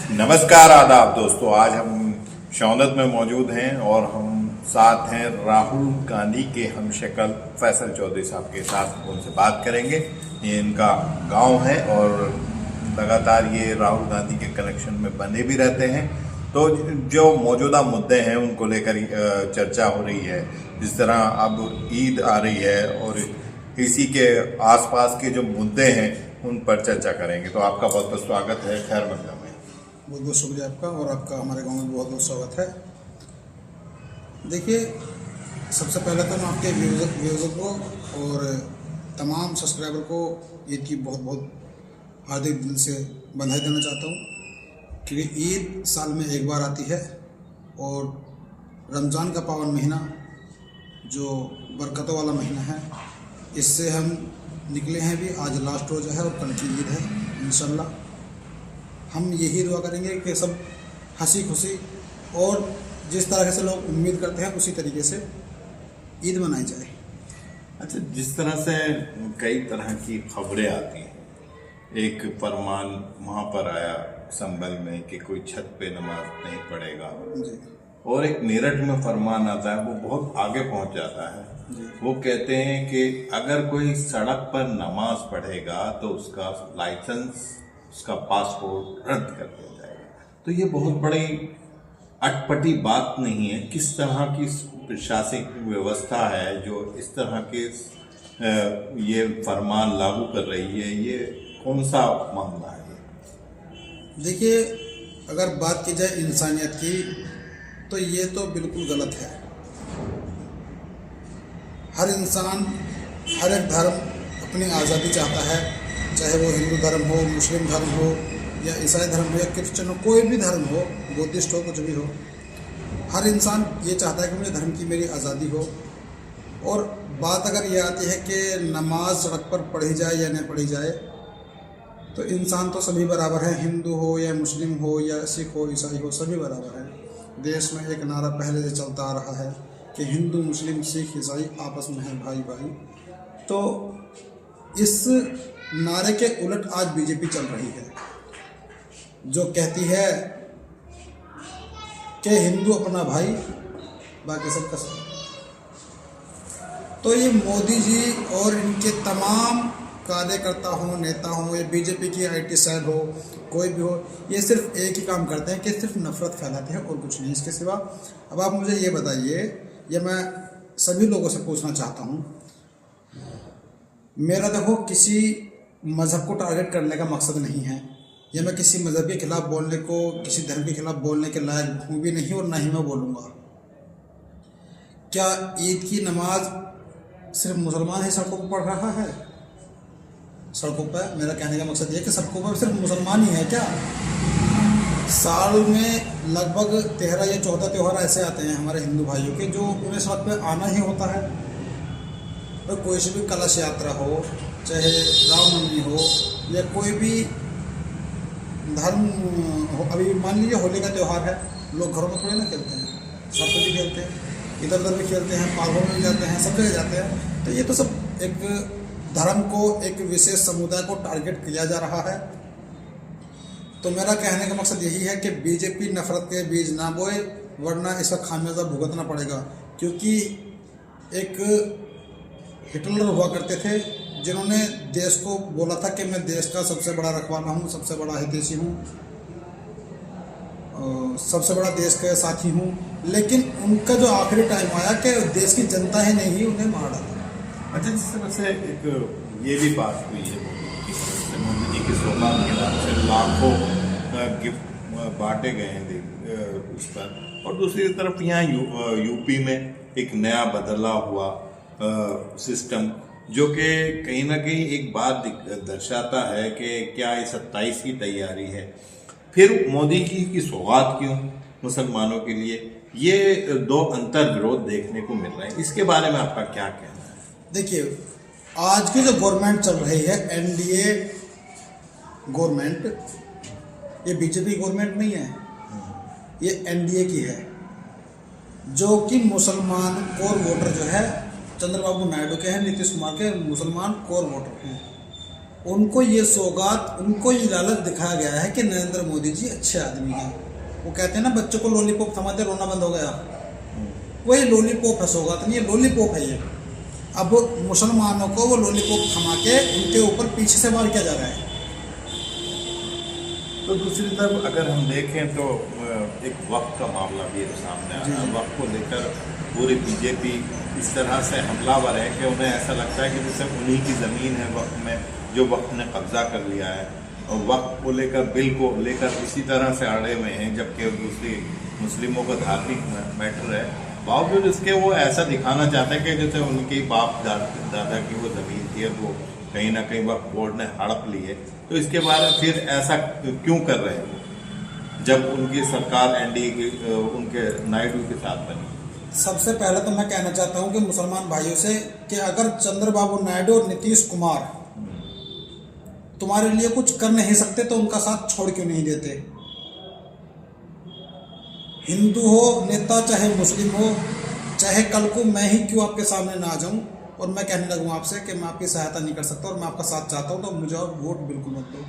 नमस्कार आदाब दोस्तों। आज हम शौनत में मौजूद हैं और हम साथ हैं राहुल गांधी के हमशक्ल फैसल चौधरी साहब के साथ। उनसे बात करेंगे। ये इनका गांव है और लगातार ये राहुल गांधी के कनेक्शन में बने भी रहते हैं। तो जो मौजूदा मुद्दे हैं उनको लेकर चर्चा हो रही है। जिस तरह अब ईद आ रही है और इसी के आसपास के जो मुद्दे हैं उन पर चर्चा करेंगे। तो आपका बहुत बहुत स्वागत है खैर मकदम में। बहुत बहुत शुक्रिया आपका और आपका हमारे गांव में बहुत बहुत स्वागत है। देखिए, सबसे पहले तो मैं आपके व्यूज़र को और तमाम सब्सक्राइबर को ईद की बहुत बहुत हार्दिक दिल से बधाई देना चाहता हूँ, क्योंकि ईद साल में एक बार आती है और रमज़ान का पावन महीना जो बरकतों वाला महीना है, इससे हम निकले हैं भी। आज लास्ट रोज़ा है और कल की ईद है। इंशाल्लाह हम यही दुआ करेंगे कि सब हंसी खुशी और जिस तरह से लोग उम्मीद करते हैं उसी तरीके से ईद मनाई जाए। अच्छा, जिस तरह से कई तरह की खबरें आती हैं, एक फरमान वहाँ पर आया संभल में कि कोई छत पे नमाज नहीं पढ़ेगा जी। और एक मेरठ में फरमान आता है, वो बहुत आगे पहुँच जाता है। वो कहते हैं कि अगर कोई सड़क पर नमाज पढ़ेगा तो उसका लाइसेंस, उसका पासपोर्ट रद्द कर दिया जाएगा। तो ये बहुत बड़ी अटपटी बात नहीं है? किस तरह की प्रशासनिक व्यवस्था है जो इस तरह के ये फरमान लागू कर रही है? ये कौन सा मामला है? देखिए, अगर बात की जाए इंसानियत की तो ये तो बिल्कुल गलत है। हर इंसान, हर एक धर्म अपनी आज़ादी चाहता है, चाहे वो हिंदू धर्म हो, मुस्लिम धर्म हो या ईसाई धर्म हो या क्रिश्चियन हो, कोई भी धर्म हो, बुद्धिस्ट हो, कुछ भी हो। हर इंसान ये चाहता है कि मुझे धर्म की मेरी आज़ादी हो। और बात अगर ये आती है कि नमाज सड़क पर पढ़ी जाए या नहीं पढ़ी जाए, तो इंसान तो सभी बराबर हैं। हिंदू हो या मुस्लिम हो या सिख हो, ईसाई हो, सभी बराबर हैं। देश में एक नारा पहले से चलता आ रहा है कि हिंदू, मुस्लिम, सिख, ईसाई आपस में हैं भाई भाई। तो इस नारे के उलट आज बीजेपी चल रही है, जो कहती है कि हिंदू अपना भाई, बाकी सब कसम। तो ये मोदी जी और इनके तमाम कार्यकर्ता हों, नेता हों, या बीजेपी की IT सेल हो, कोई भी हो, ये सिर्फ एक ही काम करते हैं कि सिर्फ नफरत फैलाते हैं और कुछ नहीं इसके सिवा। अब आप मुझे ये बताइए, या मैं सभी लोगों से पूछना चाहता हूँ, मेरा देखो किसी मज़हब को टारगेट करने का मकसद नहीं है, या मैं किसी मज़हब के खिलाफ बोलने को, किसी धर्म के खिलाफ बोलने के लायक हूँ भी नहीं और ना ही मैं बोलूँगा। क्या ईद की नमाज सिर्फ मुसलमान ही सड़कों पर पढ़ रहा है? सड़कों पर, मेरा कहने का मकसद ये है कि सड़कों पर सिर्फ मुसलमान ही है क्या? साल में लगभग 13 या 14 त्यौहार ऐसे आते हैं हमारे हिंदू भाइयों के, जो उन्हें सड़क पर आना ही होता है। और कोई सी भी कलश यात्रा हो, चाहे रामनवमी हो या कोई भी धर्म हो। अभी मान लीजिए होली का त्यौहार है, लोग घरों में थोड़ी ना खेलते हैं, सब कुछ भी खेलते हैं, इधर उधर भी खेलते हैं, पार्कों में भी जाते हैं, सब जगह जाते हैं। तो ये तो सब एक धर्म को, एक विशेष समुदाय को टारगेट किया जा रहा है। तो मेरा कहने का मकसद यही है कि बीजेपी नफरत के बीज ना बोए, वरना इसका खामियाजा भुगतना पड़ेगा। क्योंकि एक हिटलर हुआ करते थे जिन्होंने देश को बोला था कि मैं देश का सबसे बड़ा रखवाला हूँ, सबसे बड़ा हितैषी हूँ, सबसे बड़ा देश का साथी हूँ, लेकिन उनका जो आखिरी टाइम आया कि देश की जनता ही नहीं उन्हें मार डाला। अच्छा, जिस तरह से एक ये भी बात हुई है कि मोदी जी की सौगात के नाम से लाखों गिफ्ट बांटे गए हैं उस पर, और दूसरी तरफ यहाँ यूपी में एक नया बदला हुआ सिस्टम, जो कि कहीं ना कहीं एक बात दर्शाता है कि क्या इस 27 की तैयारी है। फिर मोदी जी की सौगात क्यों मुसलमानों के लिए? ये दो अंतर विरोध देखने को मिल रहे हैं। इसके बारे में आपका क्या कहना है? देखिए, आज की जो गवर्नमेंट चल रही है, NDA गवर्नमेंट, ये बीजेपी गवर्नमेंट नहीं है, ये NDA की है, जो कि मुसलमान कोर वोटर जो है चंद्रबाबू नायडू के हैं, नीतीश कुमार के मुसलमान कोर वोटर हैं। उनको ये सौगात, उनको ये लालच दिखाया गया है कि नरेंद्र मोदी जी अच्छे आदमी हैं। वो कहते हैं ना, बच्चों को लॉलीपॉप थमाते रोना बंद हो गया, वही लॉलीपॉप है, सौगात नहीं है, लॉलीपॉप है ये। अब मुसलमानों को वो लॉलीपॉप थमा के उनके ऊपर पीछे से वार किया जा रहा है। तो दूसरी तरफ अगर हम देखें तो एक वक्त का मामला भी सामने आ रहा है। वक्त को लेकर पूरी बीजेपी इस तरह से हमलावर है कि उन्हें ऐसा लगता है कि जैसे उन्हीं की ज़मीन है वक्त में, जो वक्त ने कब्जा कर लिया है, और वक्त को लेकर, बिल को लेकर इसी तरह से अड़े हुए हैं, जबकि दूसरी मुस्लिमों का धार्मिक मैटर है। बावजूद इसके वो ऐसा दिखाना चाहते हैं कि जैसे उनकी बाप दादा की वो ज़मीन थी, वो कहीं ना कहीं वक्त बोर्ड ने हड़प ली है। तो इसके बारे में फिर ऐसा क्यों कर रहे हैं जब उनकी सरकार एनडीए की उनके नायडू के साथ बनी? सबसे पहले तो मैं कहना चाहता हूं कि मुसलमान भाइयों से कि अगर चंद्रबाबू नायडू और नीतीश कुमार तुम्हारे लिए कुछ कर नहीं सकते तो उनका साथ छोड़ क्यों नहीं देते? हिंदू हो नेता, चाहे मुस्लिम हो, चाहे कल को मैं ही क्यों आपके सामने ना आ जाऊं और मैं कहने लगूं आपसे कि मैं आपकी सहायता नहीं कर सकता और मैं आपका साथ चाहता हूं, तो मुझे वोट बिल्कुल मत दो।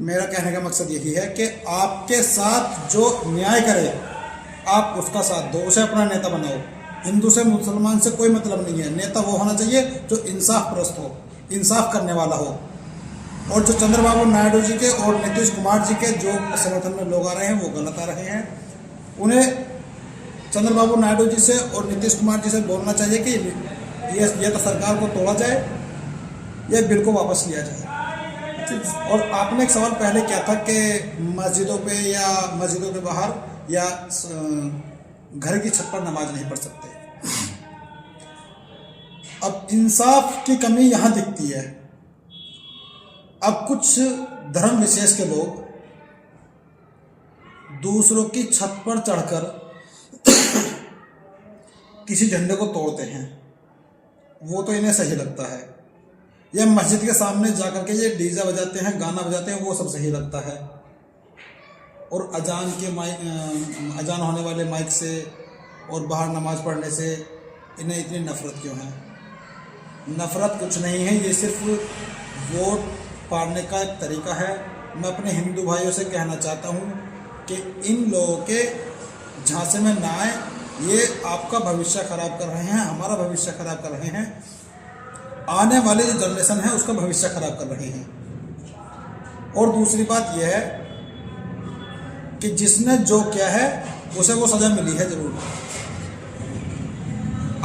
मेरा कहने का मकसद यही है कि आपके साथ जो न्याय करे आप उसका साथ दो, उसे अपना नेता बनाओ। हिंदू से मुसलमान से कोई मतलब नहीं है, नेता वो होना चाहिए जो इंसाफ परस्त हो, इंसाफ करने वाला हो। और जो चंद्रबाबू नायडू जी के और नीतीश कुमार जी के जो समर्थन में लोग आ रहे हैं वो गलत आ रहे हैं। उन्हें चंद्रबाबू नायडू जी से और नीतीश कुमार जी से बोलना चाहिए कि ये तो सरकार को तोड़ा जाए, यह बिल को वापस लिया जाए। और आपने एक सवाल पहले किया था कि मस्जिदों पे या मस्जिदों के बाहर या घर की छत पर नमाज नहीं पढ़ सकते। अब इंसाफ की कमी यहाँ दिखती है। अब कुछ धर्म विशेष के लोग दूसरों की छत पर चढ़कर किसी झंडे को तोड़ते हैं, वो तो इन्हें सही लगता है। या मस्जिद के सामने जाकर के ये डीजे बजाते हैं, गाना बजाते हैं, वो सब सही लगता है। और अजान के अजान होने वाले माइक से और बाहर नमाज पढ़ने से इन्हें इतनी नफरत क्यों है? नफरत कुछ नहीं है, ये सिर्फ वोट पाड़ने का एक तरीका है। मैं अपने हिंदू भाइयों से कहना चाहता हूँ कि इन लोगों के झांसे में ना आए, ये आपका भविष्य खराब कर रहे हैं, हमारा भविष्य खराब कर रहे हैं, आने वाली जो जनरेशन है उसका भविष्य खराब कर रहे हैं। और दूसरी बात यह है कि जिसने जो किया है उसे वो सजा मिली है जरूर।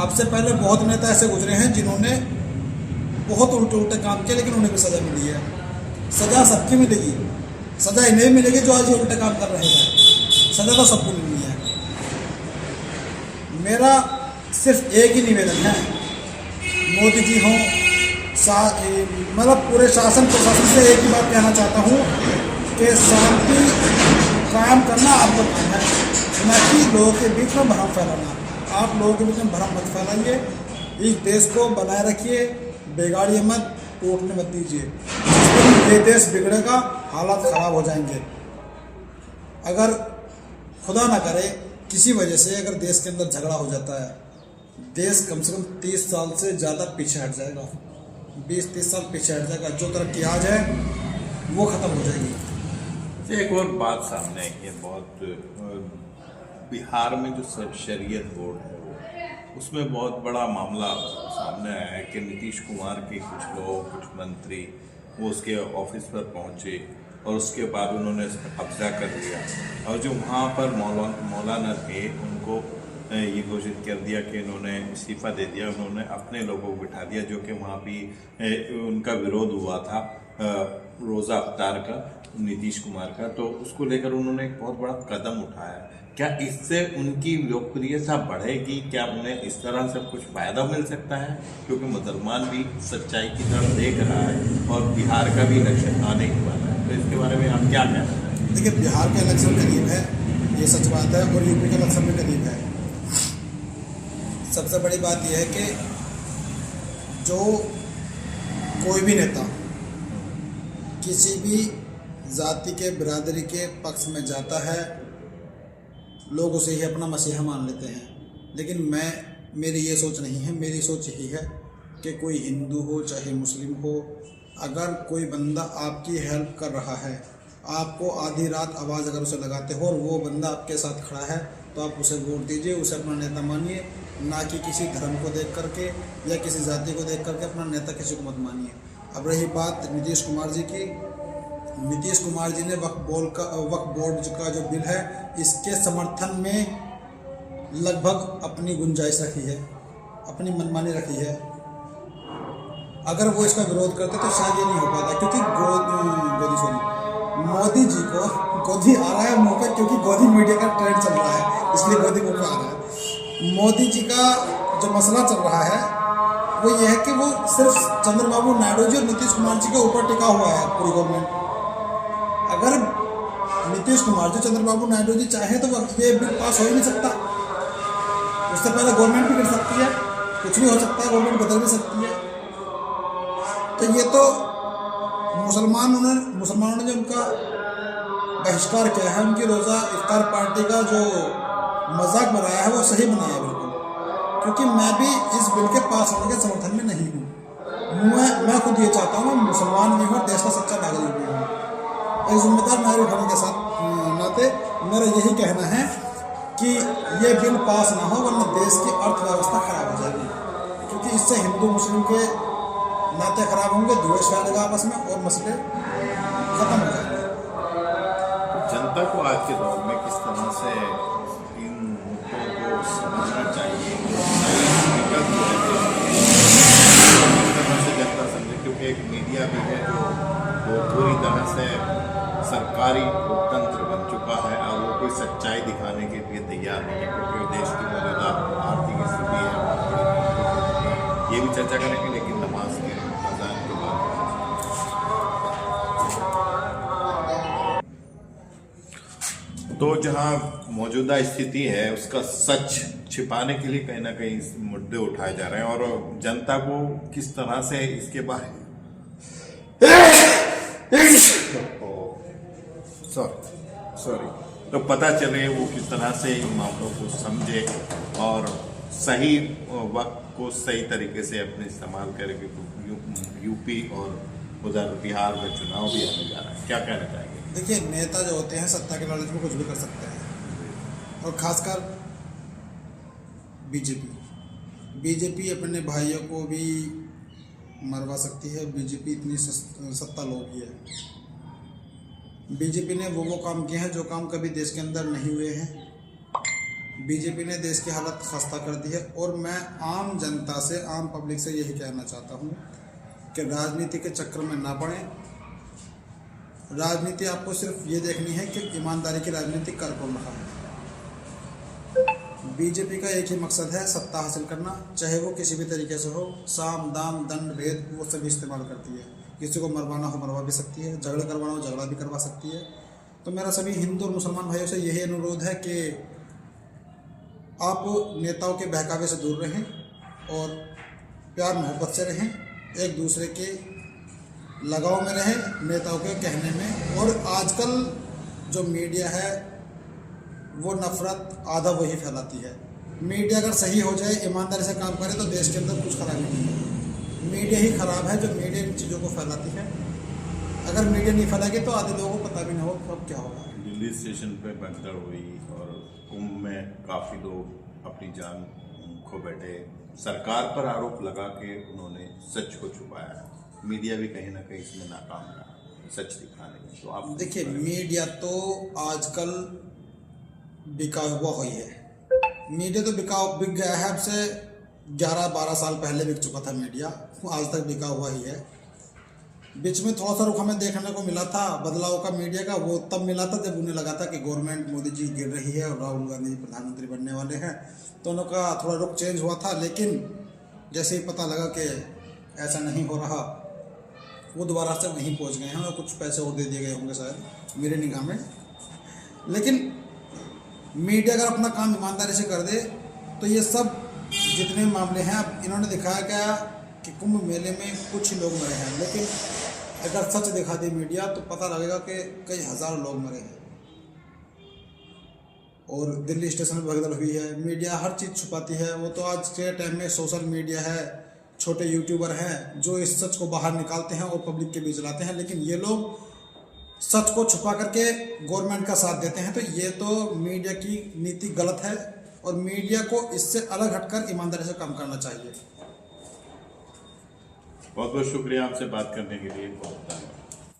अब से पहले बहुत नेता ऐसे गुजरे हैं जिन्होंने बहुत उल्टे काम किए, लेकिन उन्हें भी सजा मिली है। सजा सबकी मिलेगी, सजा इन्हें भी मिलेगी जो आज ये उल्टे काम कर रहे हैं। सजा तो सबको मिलनी है। मेरा सिर्फ एक ही निवेदन है, मोदी जी हों, मतलब पूरे शासन प्रशासन से एक ही बात कहना चाहता हूँ कि शांति कायम करना आपका काम है, न कि लोगों के बीच में भ्रम फैलाना। आप लोगों के बीच में भ्रम मत फैलाइए, इस देश को बनाए रखिए, बिगाड़िए मत, टूटने मत दीजिए। ये देश बिगड़ेगा, हालात ख़राब हो जाएंगे। अगर खुदा ना करे किसी वजह से अगर देश के अंदर झगड़ा हो जाता है, देश कम से कम 30 साल से ज़्यादा पीछे हट जाएगा, 20-30 साल पीछे हट जाएगा। जो तरक्की आज है वो ख़त्म हो जाएगी। एक और बात सामने आई है, बहुत बिहार में जो शरीयत बोर्ड है उसमें बहुत बड़ा मामला सामने आया है कि नीतीश कुमार के कुछ लोग, कुछ मंत्री वो उसके ऑफिस पर पहुंचे और उसके बाद उन्होंने इस पर कब्जा कर लिया। और जो वहाँ पर मौलाना थे उनको ये घोषित कर दिया कि इन्होंने इस्तीफ़ा दे दिया। उन्होंने अपने लोगों को बिठा दिया जो कि वहाँ भी उनका विरोध हुआ था रोज़ा अफ्तार का, नीतीश कुमार का, तो उसको लेकर उन्होंने एक बहुत बड़ा कदम उठाया। क्या इससे उनकी लोकप्रियता बढ़ेगी? क्या उन्हें इस तरह से कुछ फ़ायदा मिल सकता है? क्योंकि मुसलमान भी सच्चाई की तरफ देख रहा है और बिहार का भी इलेक्शन आने ही वाला है, तो इसके बारे में आप क्या कहना हैं? देखिए, बिहार का इलेक्शन करीब है, ये सच बात है, और यूपी का इलेक्शन भी करीब है। सबसे बड़ी बात यह है कि जो कोई भी नेता किसी भी जाति के, बिरादरी के पक्ष में जाता है, लोग उसे ही अपना मसीहा मान लेते हैं। लेकिन मेरी ये सोच नहीं है। मेरी सोच यही है कि कोई हिंदू हो, चाहे मुस्लिम हो, अगर कोई बंदा आपकी हेल्प कर रहा है, आपको आधी रात आवाज़ अगर उसे लगाते हो और वो बंदा आपके साथ खड़ा है, तो आप उसे वोट दीजिए, उसे अपना नेता मानिए, ना कि किसी धर्म को देख करके या किसी जाति को देख करके अपना नेता किसी को मत मानिए। अब रही बात नीतीश कुमार जी की, नीतीश कुमार जी ने वक्फ बोर्ड का जो बिल है, इसके समर्थन में लगभग अपनी गुंजाइश रखी है, अपनी मनमानी रखी है। अगर वो इसका विरोध करते तो शायद ये नहीं हो पाता, क्योंकि मोदी जी को गोदी आ रहा है मुंह पे, क्योंकि गोदी मीडिया का ट्रेंड चल रहा है, इसलिए गोदी मुंह पे आ रहा है। मोदी जी का जो मसला चल रहा है वो ये है कि वो सिर्फ चंद्रबाबू नायडू जी और नीतीश कुमार जी के ऊपर टिका हुआ है पूरी गवर्नमेंट। अगर नीतीश कुमार जी, चंद्रबाबू नायडू जी चाहे तो ये बिल पास हो ही नहीं सकता। उससे पहले गवर्नमेंट भी कर सकती है, कुछ भी हो सकता है, गवर्नमेंट बदल भी सकती है। तो ये तो मुसलमानों ने जो उनका बहिष्कार किया है, उनकी रोज़ा इफ्तार पार्टी का जो मजाक बनाया है, वो सही बनाया है बिल्कुल। क्योंकि मैं भी इस बिल के पास होने के समर्थन में नहीं हूँ। मैं खुद ये चाहता हूँ, मैं मुसलमान भी हूँ, देश का सच्चा नागरिक भी हूँ। एक जिम्मेदार नागरिक होने के साथ नाते मेरा यही कहना है कि ये बिल पास ना हो, वरना देश की अर्थव्यवस्था खराब हो जाएगी। क्योंकि इससे हिंदू मुस्लिम के नाते खराब होंगे, द्वेष फैलेगा आपस में और मसले खत्म हो जाएंगे। जनता को आज के दौर में किस तरह से इन मुद्दों को समझना चाहिए, विकल्प जो है किस तरह से जनता समझे, क्योंकि एक मीडिया भी है जो वो पूरी तरह से सरकारी लोकतंत्र बन चुका है और वो कोई सच्चाई दिखाने के लिए तैयार नहीं है, क्योंकि देश की मौजूदा आर्थिक स्थिति है। ये भी चर्चा करेंगे, लेकिन नमाज के अज़ान के बाद। तो जहाँ मौजूदा स्थिति है उसका सच छिपाने के लिए कहीं ना कहीं मुद्दे उठाए जा रहे हैं, और जनता को किस तरह से इसके बारे सॉरी तो पता चले, वो किस तरह से इन मामलों को समझे और सही वक्त को सही तरीके से अपने इस्तेमाल करके। यूपी और उधर बिहार में चुनाव भी आने जा रहा है, क्या कहना चाहेंगे? देखिए, नेता जो होते हैं सत्ता के लालच में कुछ भी कर सकते हैं, और खासकर बीजेपी अपने भाइयों को भी मरवा सकती है। बीजेपी इतनी सत्ता लोभी है। बीजेपी ने वो काम किए हैं जो काम कभी देश के अंदर नहीं हुए हैं। बीजेपी ने देश की हालत खस्ता कर दी है। और मैं आम जनता से, आम पब्लिक से यही कहना चाहता हूँ कि राजनीति के चक्कर में ना पड़ें। राजनीति आपको सिर्फ ये देखनी है कि ईमानदारी की राजनीति कर कौन रहा है। बीजेपी का एक ही मकसद है, सत्ता हासिल करना, चाहे वो किसी भी तरीके से हो। साम दाम दंड भेद वो सभी इस्तेमाल करती है। किसी को मरवाना हो मरवा भी सकती है, झगड़ा करवाना हो झगड़ा भी करवा सकती है। तो मेरा सभी हिंदू और मुसलमान भाइयों से यही अनुरोध है कि आप नेताओं के बहकावे से दूर रहें और प्यार मोहब्बत से रहें, एक दूसरे के लगाव में रहें, नेताओं के कहने में। और आजकल जो मीडिया है वो नफरत आधा वही फैलाती है। मीडिया अगर सही हो जाए, ईमानदारी से काम करे, तो देश के अंदर कुछ खराबी नहीं है। मीडिया ही खराब है जो मीडिया इन चीज़ों को फैलाती है। अगर मीडिया नहीं फैलाएगी तो आधे लोगों को पता भी नहीं होगा कब क्या होगा। दिल्ली स्टेशन पे भगदड़ हुई और कुंभ में काफ़ी लोग अपनी जान खो बैठे। सरकार पर आरोप लगा के उन्होंने सच को छुपाया। मीडिया भी कहीं ना कहीं इसमें नाकाम रहा सच दिखाने में। तो आप देखिए, मीडिया तो आजकल बिका हुआ हुई है। मीडिया तो बिक गया है। अब से 11-12 साल पहले बिक चुका था मीडिया, आज तक बिका हुआ ही है। बीच में थोड़ा सा रुख हमें देखने को मिला था बदलाव का मीडिया का, वो तब मिला था जब उन्हें लगा था कि गवर्नमेंट मोदी जी गिर रही है और राहुल गांधी जी प्रधानमंत्री बनने वाले हैं, तो उनका थोड़ा रुख चेंज हुआ था। लेकिन जैसे ही पता लगा कि ऐसा नहीं हो रहा, वो दोबारा से वहीं पहुंच गए हैं और कुछ पैसे और दे दिए गए होंगे शायद मेरे निगाह में। लेकिन मीडिया अगर अपना काम ईमानदारी से कर दे तो ये सब जितने मामले हैं, अब इन्होंने दिखाया क्या कि कुंभ मेले में कुछ लोग मरे हैं, लेकिन अगर सच दिखा दे मीडिया तो पता लगेगा कि कई हज़ार लोग मरे हैं। और दिल्ली स्टेशन में भगदड़ हुई है। मीडिया हर चीज़ छुपाती है। वो तो आज के टाइम में सोशल मीडिया है, छोटे यूट्यूबर हैं जो इस सच को बाहर निकालते हैं और पब्लिक के बीच लाते हैं, लेकिन ये लोग सच को छुपा करके गवर्नमेंट का साथ देते हैं। तो ये तो मीडिया की नीति गलत है और मीडिया को इससे अलग हटकर ईमानदारी से काम करना चाहिए। बहुत बहुत शुक्रिया आपसे बात करने के लिए। बहुत